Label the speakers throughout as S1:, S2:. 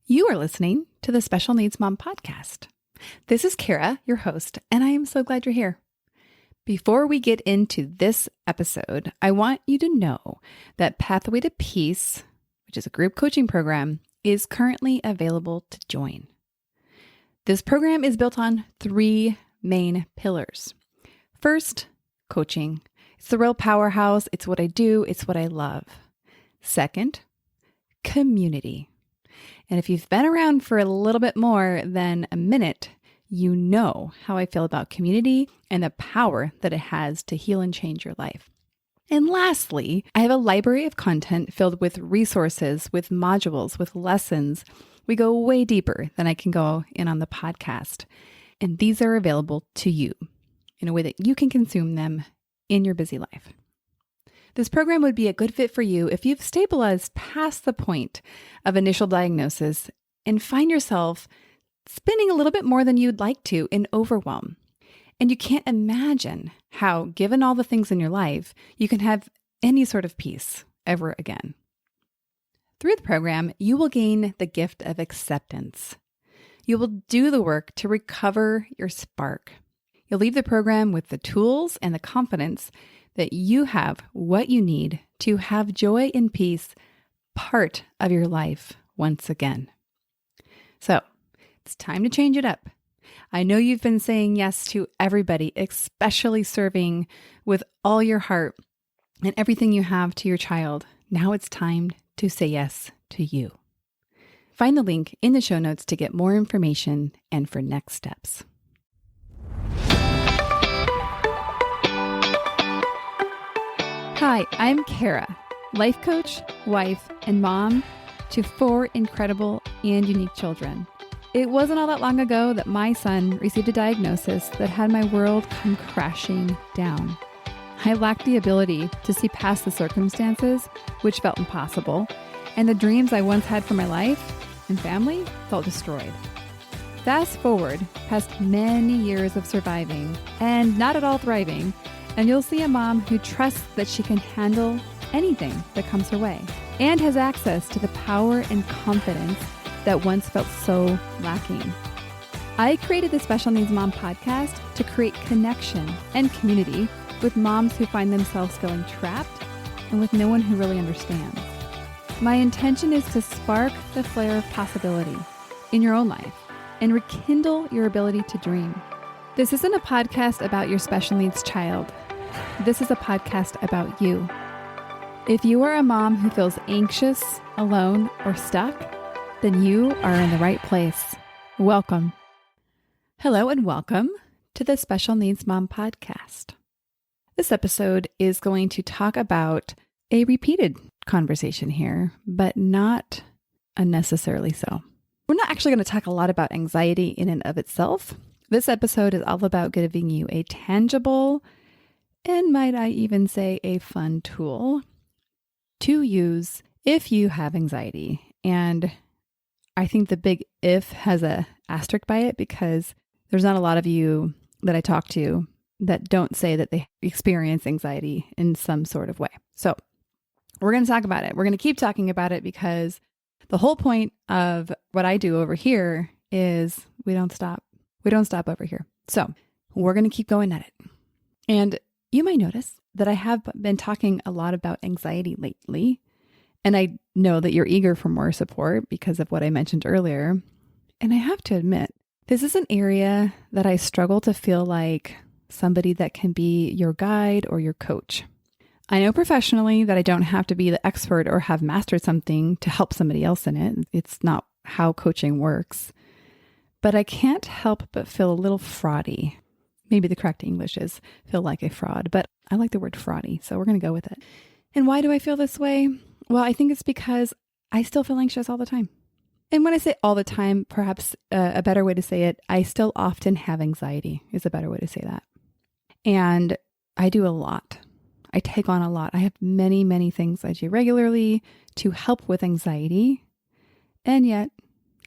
S1: You are listening to the Special Needs Mom podcast. This is Kara, your host, and I am so glad you're here. Before we get into this episode, I want you to know that Pathway to Peace, which is a group coaching program, is currently available to join. This program is built on three main pillars. First, coaching. It's the real powerhouse. It's what I do. It's what I love. Second, community. And if you've been around for a little bit more than a minute, you know how I feel about community and the power that it has to heal and change your life. And lastly, I have a library of content filled with resources, with modules, with lessons. We go way deeper than I can go in on the podcast. And these are available to you in a way that you can consume them in your busy life. This program would be a good fit for you if you've stabilized past the point of initial diagnosis and find yourself spending a little bit more than you'd like to in overwhelm. And you can't imagine how, given all the things in your life, you can have any sort of peace ever again. Through the program, you will gain the gift of acceptance. You will do the work to recover your spark. You'll leave the program with the tools and the confidence that you have what you need to have joy and peace part of your life once again. So it's time to change it up. I know you've been saying yes to everybody, especially serving with all your heart and everything you have to your child. Now it's time to say yes to you. Find the link in the show notes to get more information and for next steps. Hi, I'm Kara, life coach, wife, and mom to 4 incredible and unique children. It wasn't all that long ago that my son received a diagnosis that had my world come crashing down. I lacked the ability to see past the circumstances, which felt impossible, and the dreams I once had for my life and family felt destroyed. Fast forward past many years of surviving and not at all thriving, and you'll see a mom who trusts that she can handle anything that comes her way and has access to the power and confidence that once felt so lacking. I created the Special Needs Mom podcast to create connection and community with moms who find themselves feeling trapped and with no one who really understands. My intention is to spark the flare of possibility in your own life and rekindle your ability to dream. This isn't a podcast about your special needs child. This is a podcast about you. If you are a mom who feels anxious, alone, or stuck, then you are in the right place. Welcome. Hello and welcome to the Special Needs Mom podcast. This episode is going to talk about a repeated conversation here, but not unnecessarily so. We're not actually going to talk a lot about anxiety in and of itself. This episode is all about giving you a tangible, and might I even say a fun tool to use if you have anxiety. And I think the big if has a asterisk by it because there's not a lot of you that I talk to that don't say that they experience anxiety in some sort of way. So we're going to talk about it. We're going to keep talking about it because the whole point of what I do over here is we don't stop. We don't stop over here. So we're going to keep going at it. And you might notice that I have been talking a lot about anxiety lately. And I know that you're eager for more support because of what I mentioned earlier. And I have to admit, this is an area that I struggle to feel like somebody that can be your guide or your coach. I know professionally that I don't have to be the expert or have mastered something to help somebody else in it. It's not how coaching works. But I can't help but feel a little fraudy. Maybe the correct English is feel like a fraud, but I like the word fraudy, so we're going to go with it. And why do I feel this way? Well, I think it's because I still feel anxious all the time. And when I say all the time, perhaps a better way to say it, I still often have anxiety is a better way to say that. And I do a lot. I take on a lot. I have many, many things I do regularly to help with anxiety. And yet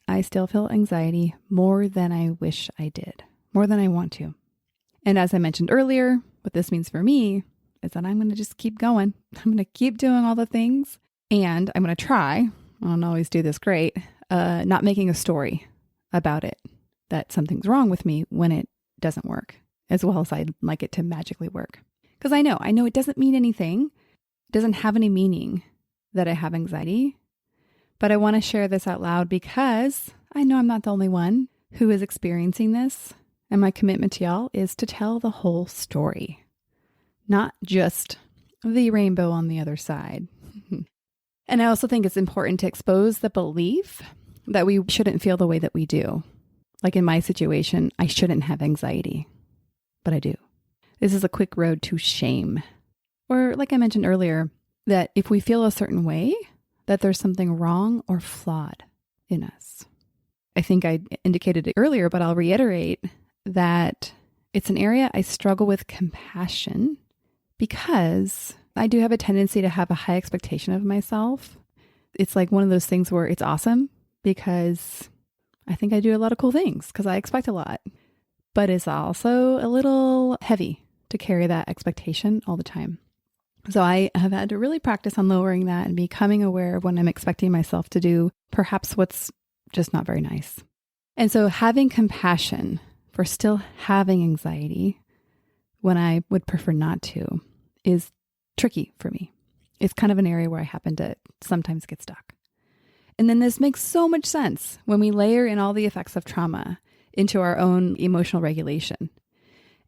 S1: I still feel anxiety more than I wish I did, more than I want to. And as I mentioned earlier, what this means for me is that I'm going to just keep going. I'm going to keep doing all the things and I'm going to try, I don't always do this great, not making a story about it, that something's wrong with me when it doesn't work as well as I'd like it to magically work. Because I know it doesn't mean anything. It doesn't have any meaning that I have anxiety. But I want to share this out loud because I know I'm not the only one who is experiencing this. And my commitment to y'all is to tell the whole story, not just the rainbow on the other side. And I also think it's important to expose the belief that we shouldn't feel the way that we do. Like in my situation, I shouldn't have anxiety, but I do. This is a quick road to shame. Or like I mentioned earlier, that if we feel a certain way, that there's something wrong or flawed in us. I think I indicated it earlier, but I'll reiterate that it's an area I struggle with compassion because I do have a tendency to have a high expectation of myself. It's like one of those things where it's awesome because I think I do a lot of cool things because I expect a lot, but it's also a little heavy to carry that expectation all the time. So I have had to really practice on lowering that and becoming aware of when I'm expecting myself to do perhaps what's just not very nice. And so having compassion for still having anxiety when I would prefer not to is tricky for me. It's kind of an area where I happen to sometimes get stuck. And then this makes so much sense when we layer in all the effects of trauma into our own emotional regulation.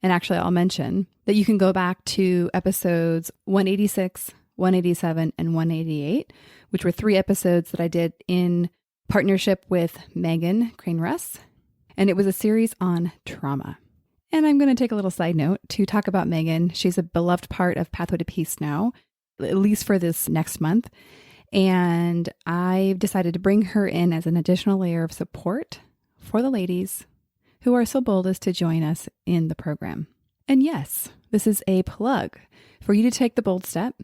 S1: And actually, I'll mention that you can go back to episodes 186, 187, and 188, which were 3 episodes that I did in partnership with Megan Crane-Russ. And it was a series on trauma. And I'm going to take a little side note to talk about Megan. She's a beloved part of Pathway to Peace now, at least for this next month. And I've decided to bring her in as an additional layer of support for the ladies who are so bold as to join us in the program. And yes, this is a plug for you to take the bold step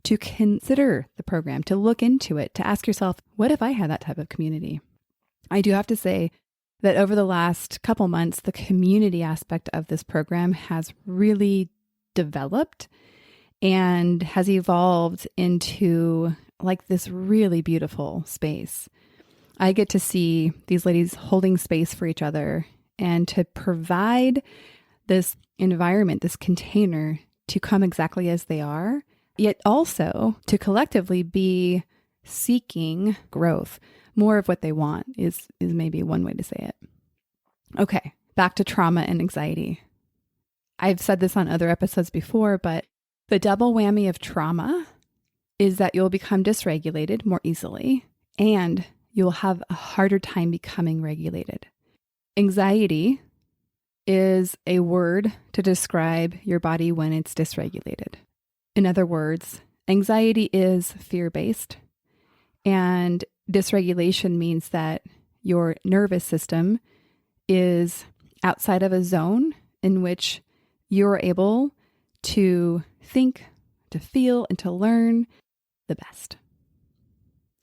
S1: to consider the program, to look into it, to ask yourself, what if I had that type of community? I do have to say that over the last couple months, the community aspect of this program has really developed and has evolved into like this really beautiful space. I get to see these ladies holding space for each other and to provide this environment, this container to come exactly as they are, yet also to collectively be seeking growth. More of what they want is maybe one way to say it. Okay, back to trauma and anxiety. I've said this on other episodes before, but the double whammy of trauma is that you'll become dysregulated more easily and you'll have a harder time becoming regulated. Anxiety is a word to describe your body when it's dysregulated. In other words, anxiety is fear-based, and dysregulation means that your nervous system is outside of a zone in which you're able to think, to feel, and to learn the best.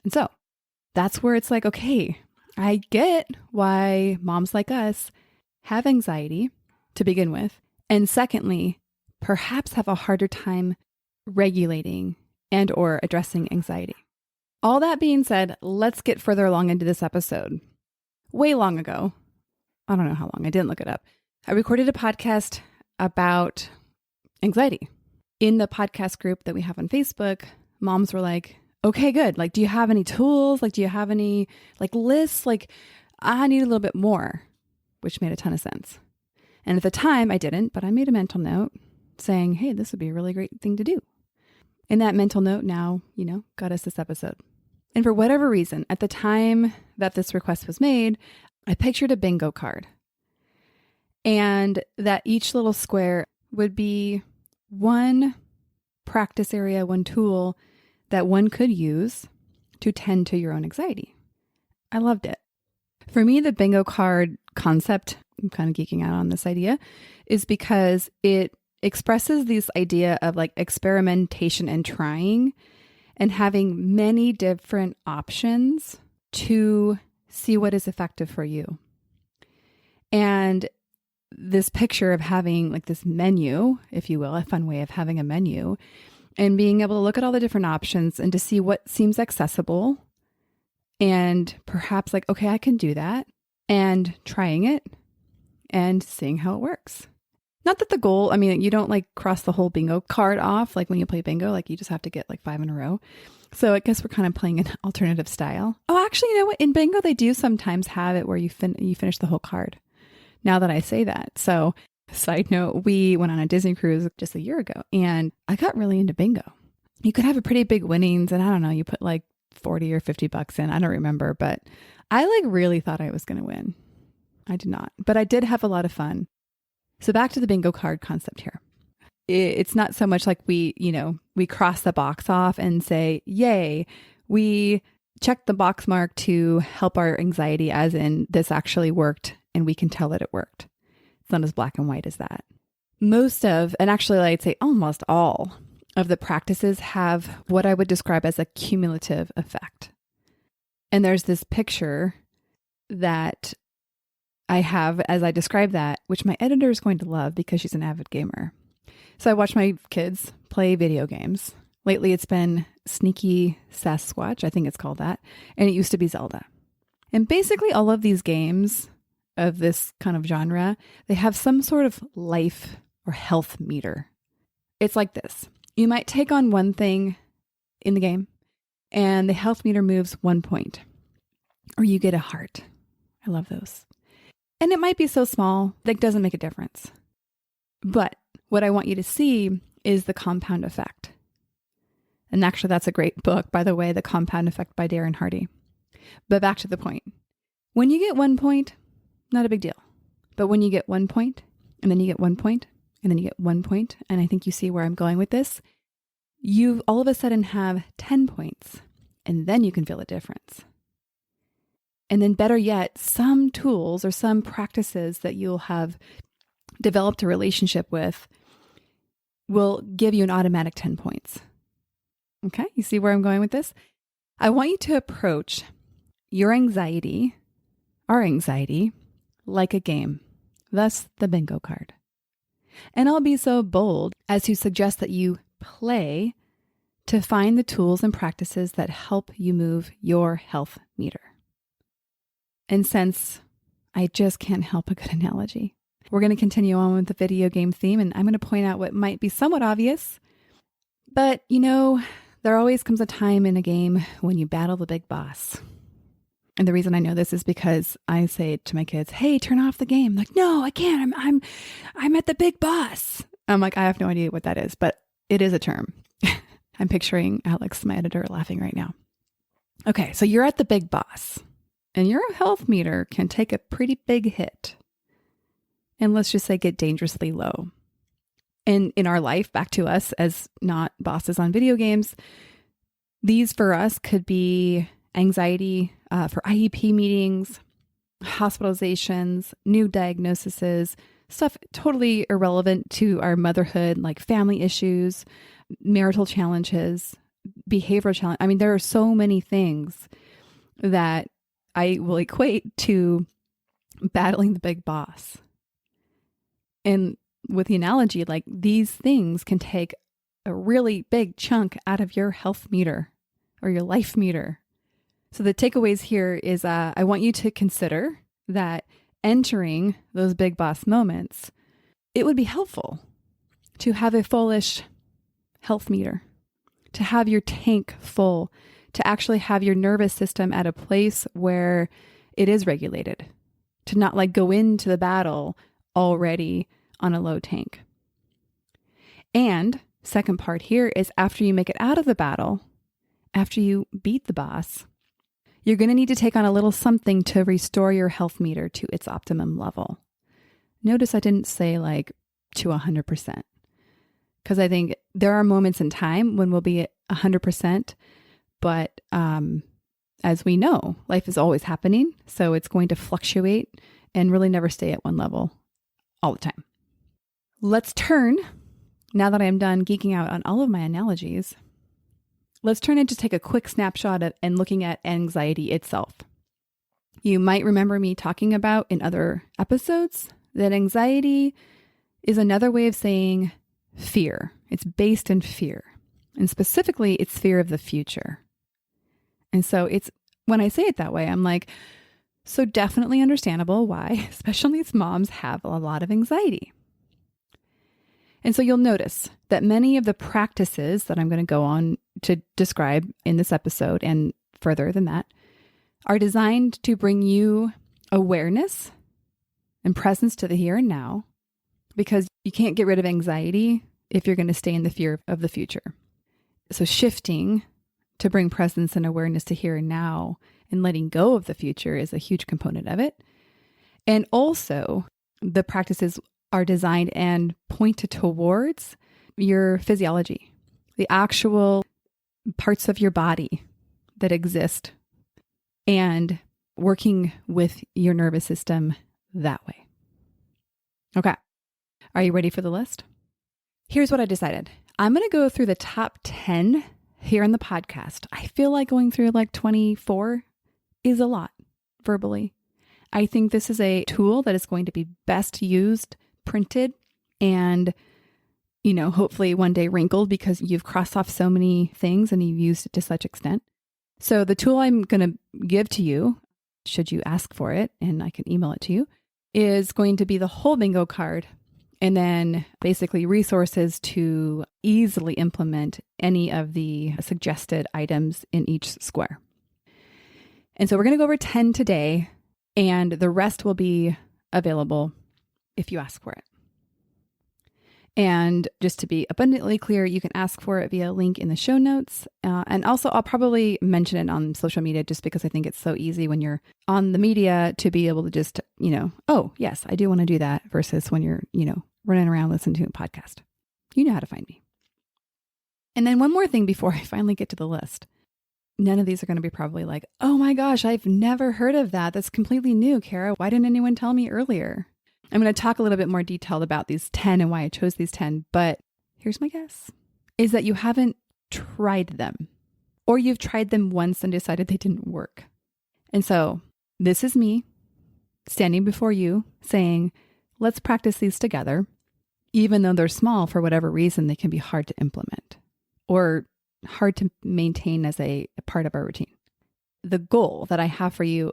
S1: And so that's where it's like, okay, I get why moms like us have anxiety to begin with. And secondly, perhaps have a harder time regulating and or addressing anxiety. All that being said, let's get further along into this episode. Way long ago, I don't know how long, I didn't look it up, I recorded a podcast about anxiety. In the podcast group that we have on Facebook, moms were like, okay, good. Like, do you have any tools? Like, do you have any lists? Like, I need a little bit more, which made a ton of sense. And at the time I didn't, but I made a mental note saying, hey, this would be a really great thing to do. And that mental note now, got us this episode. And for whatever reason, at the time that this request was made, I pictured a bingo card. And that each little square would be one practice area, one tool that one could use to tend to your own anxiety. I loved it. For me, the bingo card concept, I'm kind of geeking out on this idea, is because it expresses this idea of experimentation and trying and having many different options to see what is effective for you. And this picture of having this menu, if you will, a fun way of having a menu, and being able to look at all the different options and to see what seems accessible and perhaps like, okay, I can do that, and trying it and seeing how it works. Not that the goal, I mean, you don't like cross the whole bingo card off. Like when you play bingo, like you just have to get like 5 in a row. So I guess we're kind of playing an alternative style. Oh, actually, you know what? In bingo, they do sometimes have it where you finish the whole card. Now that I say that. So side note, we went on a Disney cruise just a year ago and I got really into bingo. You could have a pretty big winnings and I don't know, you put like 40 or $50 in. I don't remember, but I like really thought I was going to win. I did not, but I did have a lot of fun. So back to the bingo card concept here. It's not so much like we cross the box off and say, yay, we checked the box mark to help our anxiety, as in this actually worked and we can tell that it worked. It's not as black and white as that. Most of, and actually I'd say almost all of the practices have what I would describe as a cumulative effect. And there's this picture that I have as I describe that, which my editor is going to love because she's an avid gamer. So I watch my kids play video games. Lately it's been Sneaky Sasquatch, I think it's called that. And it used to be Zelda. And basically all of these games of this kind of genre, they have some sort of life or health meter. It's like this. You might take on one thing in the game and the health meter moves 1 point. Or you get a heart. I love those. And it might be so small that it doesn't make a difference. But what I want you to see is the compound effect. And actually, that's a great book, by the way, The Compound Effect by Darren Hardy. But back to the point. When you get 1 point, not a big deal. But when you get 1 point, and then you get 1 point, and then you get 1 point, and I think you see where I'm going with this, you all of a sudden have 10 points, and then you can feel a difference. And then better yet, some tools or some practices that you'll have developed a relationship with will give you an automatic 10 points. Okay, you see where I'm going with this? I want you to approach your anxiety, our anxiety, like a game, thus the bingo card. And I'll be so bold as to suggest that you play to find the tools and practices that help you move your health meter. And since I just can't help a good analogy, we're going to continue on with the video game theme, and I'm going to point out what might be somewhat obvious. But, there always comes a time in a game when you battle the big boss. And the reason I know this is because I say to my kids, hey, turn off the game. Like, no, I can't. I'm at the big boss. I'm like, I have no idea what that is, but it is a term. I'm picturing Alex, my editor, laughing right now. Okay, so you're at the big boss. And your health meter can take a pretty big hit. And let's just say get dangerously low. And in our life, back to us as not bosses on video games, these for us could be anxiety for IEP meetings, hospitalizations, new diagnoses, stuff totally irrelevant to our motherhood, like family issues, marital challenges, behavioral challenge. I mean, there are so many things that I will equate to battling the big boss. And with the analogy, like these things can take a really big chunk out of your health meter or your life meter. So the takeaways here is I want you to consider that entering those big boss moments, it would be helpful to have a fullish health meter, to have your tank full, to actually have your nervous system at a place where it is regulated, to not like go into the battle already on a low tank. And second part here is after you make it out of the battle, after you beat the boss, you're going to need to take on a little something to restore your health meter to its optimum level. Notice I didn't say like to 100%, because I think there are moments in time when we'll be at 100%. But as we know, life is always happening. So it's going to fluctuate and really never stay at one level all the time. Let's turn, now that I'm done geeking out on all of my analogies, let's turn and just take a quick snapshot and looking at anxiety itself. You might remember me talking about in other episodes that anxiety is another way of saying fear. It's based in fear. And specifically, it's fear of the future. And so it's when I say it that way, I'm like, so definitely understandable why, especially as moms, have a lot of anxiety. And so you'll notice that many of the practices that I'm going to go on to describe in this episode and further than that are designed to bring you awareness and presence to the here and now, because you can't get rid of anxiety if you're going to stay in the fear of the future. So shifting to bring presence and awareness to here and now and letting go of the future is a huge component of it. And also, the practices are designed and pointed towards your physiology, the actual parts of your body that exist, and working with your nervous system that way. Okay. Are you ready for the list? Here's what I decided. I'm going to go through the top 10 here in the podcast. I feel like going through like 24 is a lot verbally. I think this is a tool that is going to be best used, printed, and, hopefully one day wrinkled because you've crossed off so many things and you've used it to such extent. So the tool I'm going to give to you, should you ask for it, and I can email it to you, is going to be the whole bingo card, and then basically resources to easily implement any of the suggested items in each square. And so we're going to go over 10 today, and the rest will be available if you ask for it. And just to be abundantly clear, you can ask for it via a link in the show notes. And also, I'll probably mention it on social media just because I think it's so easy when you're on the media to be able to just, oh, yes, I do want to do that versus when you're, running around listening to a podcast. You know how to find me. And then one more thing before I finally get to the list. None of these are going to be probably like, oh my gosh, I've never heard of that. That's completely new, Kara. Why didn't anyone tell me earlier? I'm going to talk a little bit more detailed about these 10 and why I chose these 10. But here's my guess, is that you haven't tried them, or you've tried them once and decided they didn't work. And so this is me standing before you saying, let's practice these together. Even though they're small, for whatever reason, they can be hard to implement or hard to maintain as a part of our routine. The goal that I have for you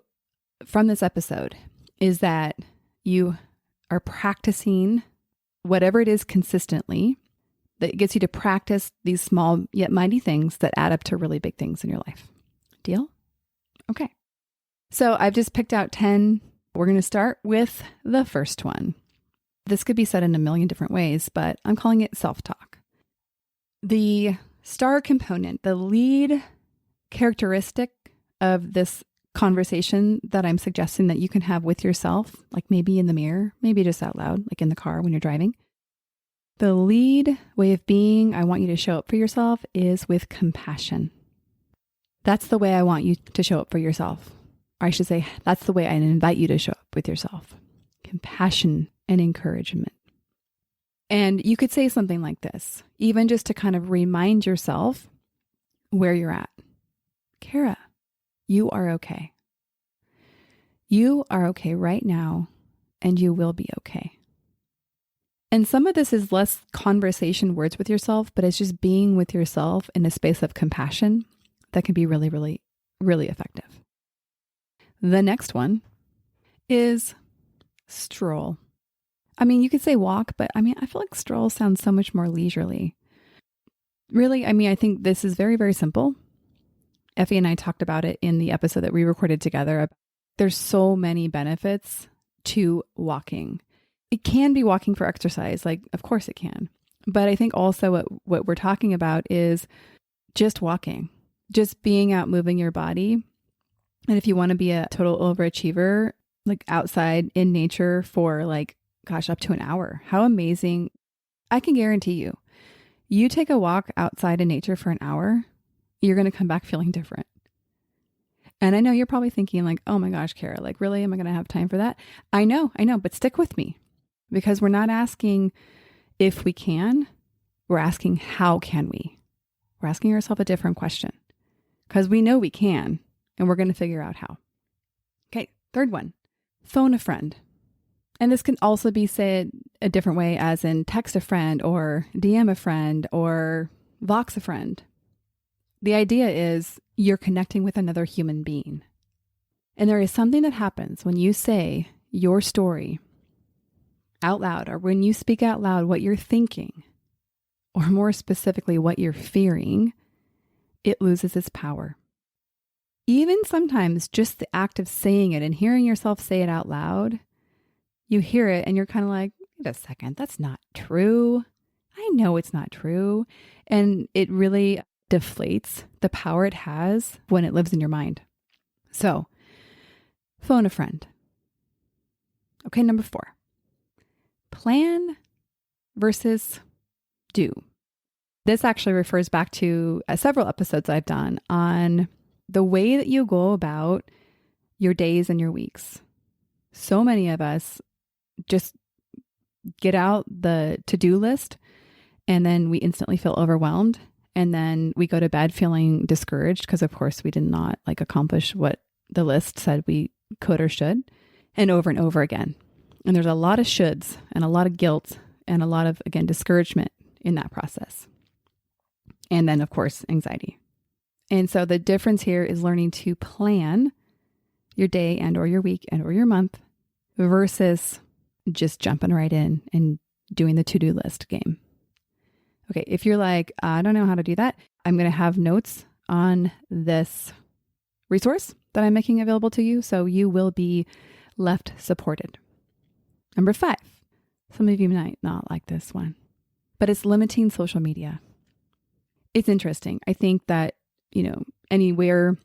S1: from this episode is that you are practicing whatever it is consistently that gets you to practice these small yet mighty things that add up to really big things in your life. Deal? Okay. So I've just picked out 10. We're going to start with the first one. This could be said in a million different ways, but I'm calling it self-talk. The star component, the lead characteristic of this conversation that I'm suggesting that you can have with yourself, like maybe in the mirror, maybe just out loud, like in the car when you're driving. The lead way of being I want you to show up for yourself is with compassion. That's the way I want you to show up for yourself. Or I should say, that's the way I invite you to show up with yourself. Compassion and encouragement. And you could say something like this, even just to kind of remind yourself where you're at. Kara, you are okay. You are okay right now, and you will be okay. And some of this is less conversation words with yourself, but it's just being with yourself in a space of compassion that can be really, really, really effective. The next one is stroll. I mean, you could say walk, but I feel like stroll sounds so much more leisurely. Really, I think this is very, very simple. Effie and I talked about it in the episode that we recorded together. There's so many benefits to walking. It can be walking for exercise, like, of course it can. But I think also what we're talking about is just walking, just being out, moving your body. And if you want to be a total overachiever, like outside in nature for up to an hour. How amazing. I can guarantee you take a walk outside in nature for an hour, you're going to come back feeling different. And I know you're probably thinking oh my gosh, Kara, really, am I going to have time for that? I know, but stick with me, because we're not asking if we can, we're asking how can we? We're asking ourselves a different question, because we know we can, and we're going to figure out how. Okay, third one, phone a friend. And this can also be said a different way, as in text a friend or DM a friend or Vox a friend. The idea is you're connecting with another human being. And there is something that happens when you say your story out loud, or when you speak out loud what you're thinking, or more specifically, what you're fearing, it loses its power. Even sometimes just the act of saying it and hearing yourself say it out loud, you hear it and you're kind of like, wait a second, that's not true. I know it's not true. And it really deflates the power it has when it lives in your mind. So, phone a friend. Okay, number 4. Plan versus do. This actually refers back to several episodes I've done on the way that you go about your days and your weeks. So many of us just get out the to-do list and then we instantly feel overwhelmed. And then we go to bed feeling discouraged because, of course, we did not accomplish what the list said we could or should, and over again. And there's a lot of shoulds and a lot of guilt and a lot of, again, discouragement in that process. And then, of course, anxiety. And so the difference here is learning to plan your day and or your week and or your month versus just jumping right in and doing the to-do list game. Okay, if you're like, I don't know how to do that, I'm going to have notes on this resource that I'm making available to you, so you will be left supported. Number 5, some of you might not like this one, but it's limiting social media. It's interesting. I think that, anywhere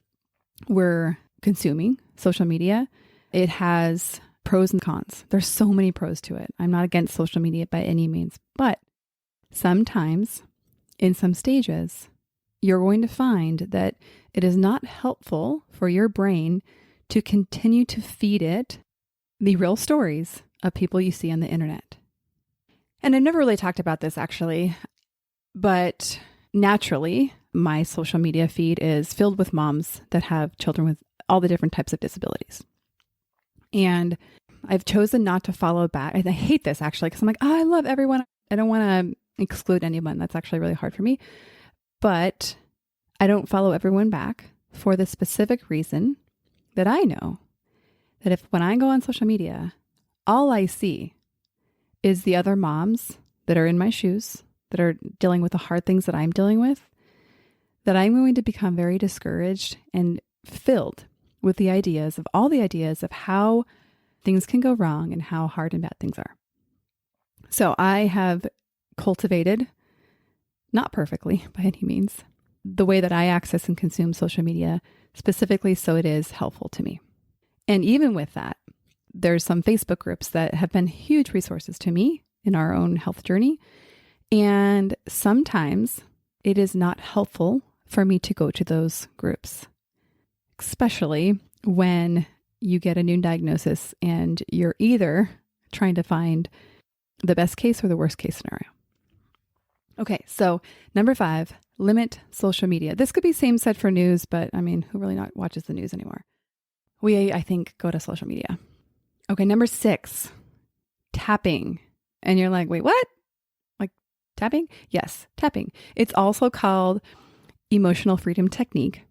S1: we're consuming social media, it has pros and cons. There's so many pros to it. I'm not against social media by any means, but sometimes in some stages, you're going to find that it is not helpful for your brain to continue to feed it the real stories of people you see on the internet. And I've never really talked about this actually, but naturally, my social media feed is filled with moms that have children with all the different types of disabilities. And I've chosen not to follow back. I hate this actually, because I'm like, I love everyone. I don't want to exclude anyone. That's actually really hard for me. But I don't follow everyone back for the specific reason that I know that when I go on social media, all I see is the other moms that are in my shoes, that are dealing with the hard things that I'm dealing with, that I'm going to become very discouraged and filled with all the ideas of how things can go wrong and how hard and bad things are. So I have cultivated, not perfectly by any means, the way that I access and consume social media, specifically so it is helpful to me. And even with that, there's some Facebook groups that have been huge resources to me in our own health journey. And sometimes it is not helpful for me to go to those groups, especially when you get a new diagnosis and you're either trying to find the best case or the worst case scenario. Okay, so number 5, limit social media. This could be same said for news, but who really not watches the news anymore? We, I think, go to social media. Okay, number 6, tapping. And you're like, wait, what? Like tapping? Yes, tapping. It's also called emotional freedom technique.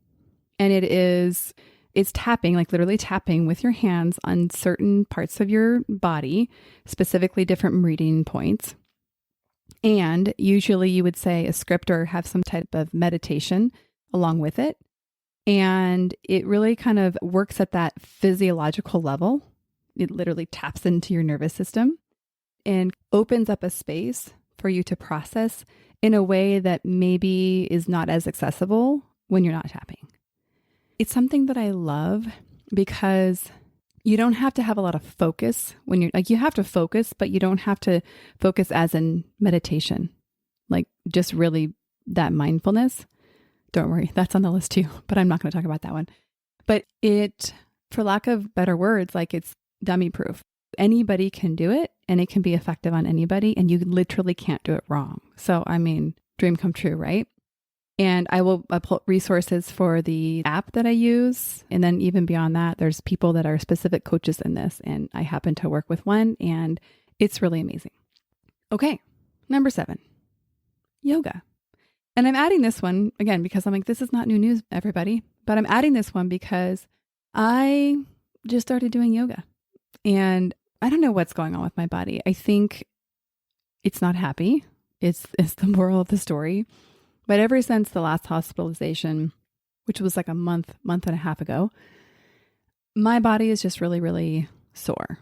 S1: And it's tapping, like literally tapping with your hands on certain parts of your body, specifically different meridian points. And usually you would say a script or have some type of meditation along with it. And it really kind of works at that physiological level. It literally taps into your nervous system and opens up a space for you to process in a way that maybe is not as accessible when you're not tapping. It's something that I love because you don't have to have a lot of focus when you have to focus, but you don't have to focus as in meditation, like just really that mindfulness. Don't worry, that's on the list too, but I'm not going to talk about that one. But it, for lack of better words, it's dummy proof. Anybody can do it and it can be effective on anybody and you literally can't do it wrong. So, dream come true, right? And I will put resources for the app that I use. And then even beyond that, there's people that are specific coaches in this. And I happen to work with one and it's really amazing. Okay, number 7, yoga. And I'm adding this one again because I'm like, this is not new news, everybody. But I'm adding this one because I just started doing yoga. And I don't know what's going on with my body. I think it's not happy. It's the moral of the story. But ever since the last hospitalization, which was like a month and a half ago, my body is just really, really sore.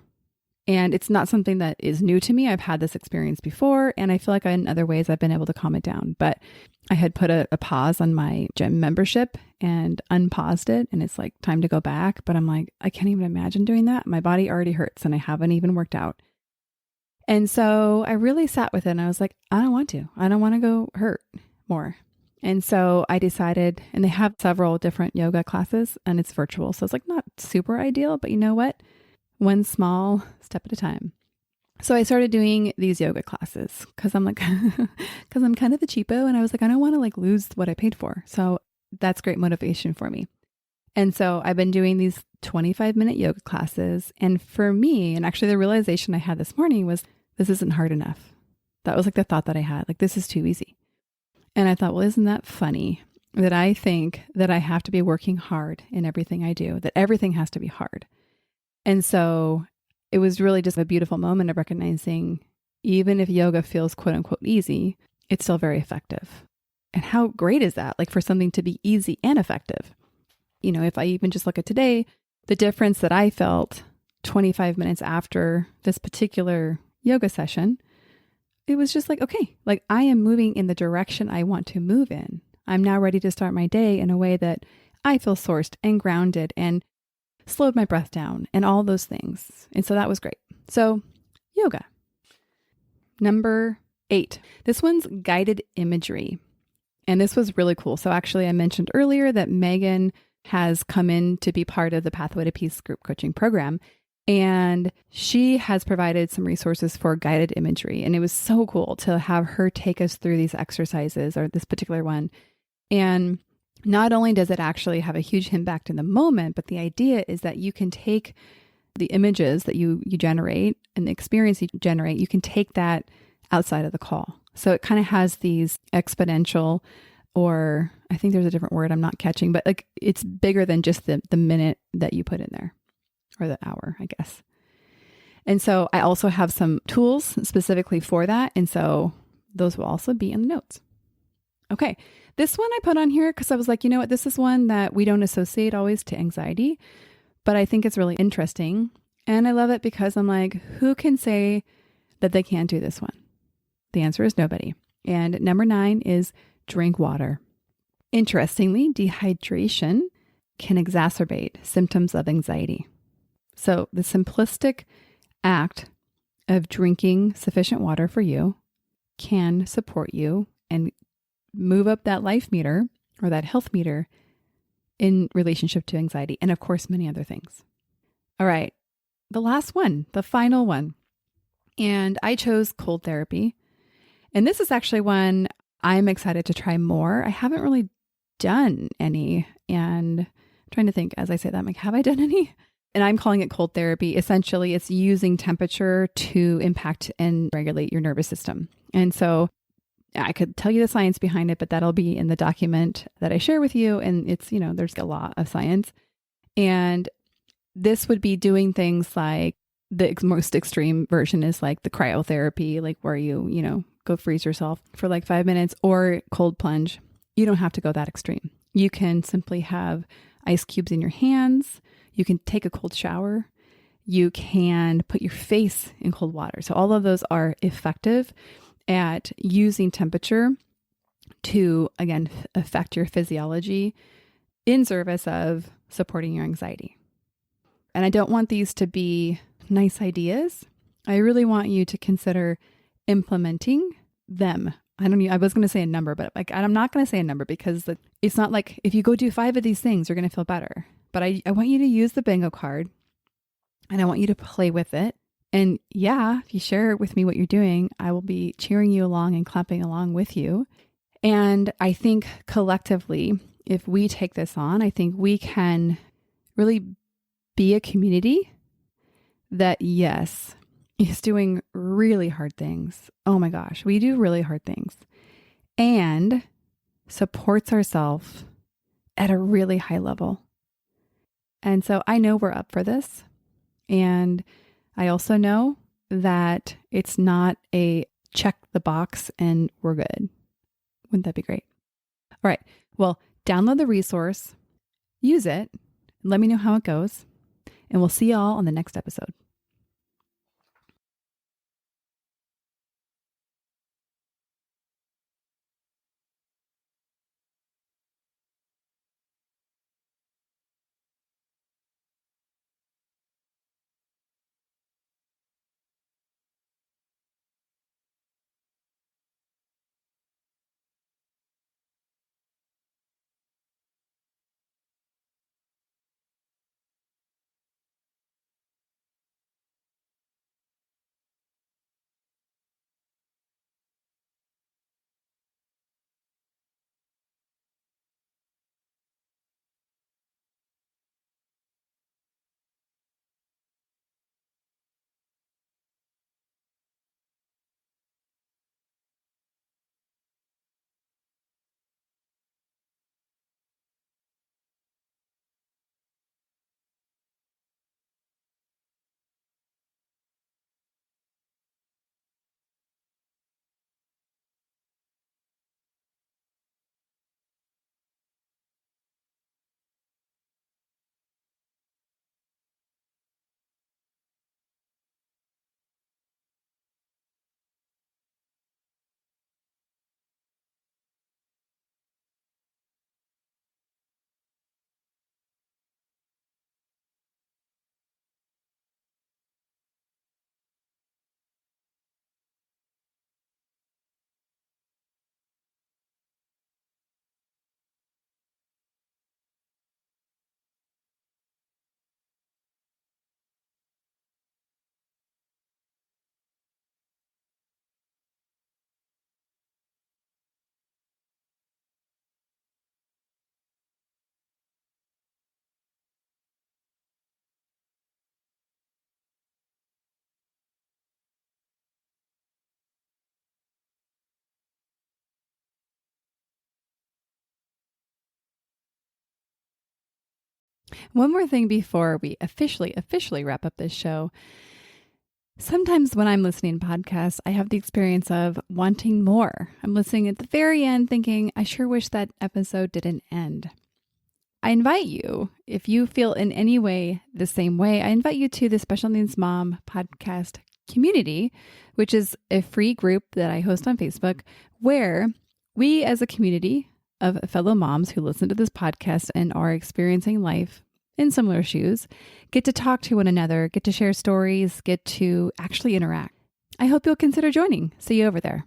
S1: And it's not something that is new to me. I've had this experience before, and I feel like in other ways I've been able to calm it down. But I had put a pause on my gym membership and unpaused it, and it's like time to go back. But I'm like, I can't even imagine doing that. My body already hurts and I haven't even worked out. And so I really sat with it and I was like, I don't want to. I don't want to go hurt more. And so I decided, and they have several different yoga classes and it's virtual. So it's like not super ideal, but you know what? One small step at a time. So I started doing these yoga classes because I'm like, because I'm kind of a cheapo. And I was like, I don't want to like lose what I paid for. So that's great motivation for me. And so I've been doing these 25-minute yoga classes. And for me, and actually the realization I had this morning was, this isn't hard enough. That was like the thought that I had, like, this is too easy. And I thought, well, isn't that funny that I think that I have to be working hard in everything I do, that everything has to be hard. And so it was really just a beautiful moment of recognizing, even if yoga feels quote unquote easy, it's still very effective. And how great is that? Like for something to be easy and effective. You know, if I even just look at today, the difference that I felt 25 minutes after this particular yoga session, it was just like, okay, like I am moving in the direction I want to move in. I'm now ready to start my day in a way that I feel sourced and grounded and slowed my breath down and all those things. And so that was great. So yoga. Number 8. This one's guided imagery. And this was really cool. So actually I mentioned earlier that Megan has come in to be part of the Pathway to Peace group coaching program. And she has provided some resources for guided imagery. And it was so cool to have her take us through these exercises, or this particular one. And not only does it actually have a huge impact in the moment, but the idea is that you can take the images that you generate and the experience you generate, you can take that outside of the call. So it kind of has these exponential, or I think there's a different word I'm not catching, but like it's bigger than just the minute that you put in there, or the hour, I guess. And so I also have some tools specifically for that. And so those will also be in the notes. Okay. This one I put on here because I was like, you know what? This is one that we don't associate always to anxiety, but I think it's really interesting. And I love it because I'm like, who can say that they can't do this one? The answer is nobody. And number 9 is drink water. Interestingly, dehydration can exacerbate symptoms of anxiety. So the simplistic act of drinking sufficient water for you can support you and move up that life meter or that health meter in relationship to anxiety. And of course, many other things. All right. The last one, the final one. And I chose cold therapy. And this is actually one I'm excited to try more. I haven't really done any. And I'm trying to think as I say that, I'm like, have I done any? And I'm calling it cold therapy. Essentially, it's using temperature to impact and regulate your nervous system. And so I could tell you the science behind it, but that'll be in the document that I share with you. And it's, you know, there's a lot of science. And this would be doing things like the most extreme version is like the cryotherapy, like where you go freeze yourself for like 5 minutes, or cold plunge. You don't have to go that extreme. You can simply have ice cubes in your hands. You can take a cold shower. You can put your face in cold water. So all of those are effective at using temperature to, again, affect your physiology in service of supporting your anxiety. And I don't want these to be nice ideas. I really want you to consider implementing them. I was going to say a number, but like, I'm not going to say a number because it's not like if you go do 5 of these things, you're going to feel better. But I want you to use the bingo card and I want you to play with it. And yeah, if you share with me what you're doing, I will be cheering you along and clapping along with you. And I think collectively, if we take this on, I think we can really be a community that, yes, is doing really hard things. Oh my gosh, we do really hard things. And supports ourselves at a really high level. And so I know we're up for this. And I also know that it's not a check the box and we're good. Wouldn't that be great? All right. Well, download the resource, use it, let me know how it goes, and we'll see y'all on the next episode. One more thing before we officially wrap up this show. Sometimes when I'm listening to podcasts, I have the experience of wanting more. I'm listening at the very end thinking, I sure wish that episode didn't end. I invite you, if you feel in any way the same way, I invite you to the Special Needs Mom podcast community, which is a free group that I host on Facebook, where we as a community of fellow moms who listen to this podcast and are experiencing life in similar shoes, get to talk to one another, get to share stories, get to actually interact. I hope you'll consider joining. See you over there.